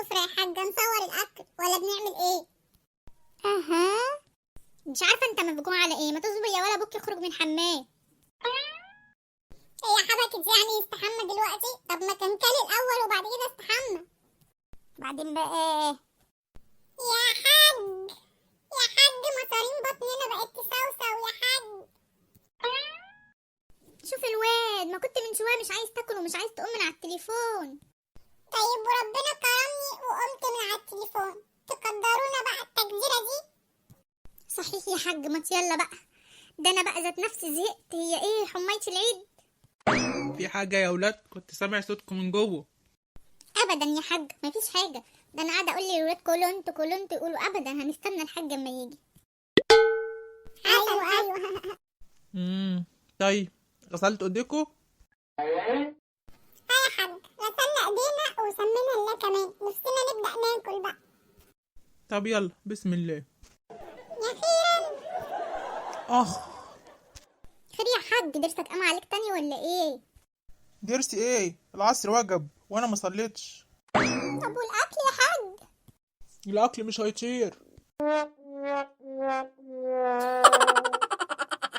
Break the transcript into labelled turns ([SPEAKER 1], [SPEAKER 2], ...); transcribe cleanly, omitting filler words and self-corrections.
[SPEAKER 1] السفرة يا حاجة، نصور الأكل ولا بنعمل إيه؟ أها، مش عارفة أنت مفجوع على إيه؟ ما تصبر يا ولا أبوك يخرج من حمام. إيه يا حبكت يعني يستحمى دلوقتي؟ طب ما تنكلي الأول وبعد كده استحمى. بعدين بقى إيه؟ يا حاج يا حاج، مصارين بطننا بقت تسوسو يا حاج. شوف الواد، ما كنت من شوية مش عايز تاكل ومش عايز تقوم من على التليفون. طيب وربنا كرمني وقمت من على التليفون، تقدرونا بقى التقديرة دي. صحيح يا حاج، ما يلا بقى، ده انا بقى ذات نفسي زهقت. هي ايه حماية العيد؟
[SPEAKER 2] في حاجة يا ولاد؟ كنت سامع صوتكم من جوه.
[SPEAKER 1] ابدا يا حاج، مفيش حاجة، ده انا قاعدة اقول للولاد كلوا انتوا كلوا انتوا، يقولوا ابدا هنستنى الحاج اما يجي. ايوه ايوه.
[SPEAKER 2] طيب، غسلت ايديكوا؟
[SPEAKER 1] يا حاج غسلنا ايدينا وسمينا الله كمان، نفسنا نبدأ ناكل بقى.
[SPEAKER 2] طب يلا بسم الله.
[SPEAKER 1] يا خيرا.
[SPEAKER 2] اخ،
[SPEAKER 1] خير يا حاج، درسك قام عليك تاني ولا ايه؟
[SPEAKER 2] درسي ايه؟ العصر وجب وانا ما صليتش.
[SPEAKER 1] طب والاكل يا حاج؟
[SPEAKER 2] الاكل مش هيطير.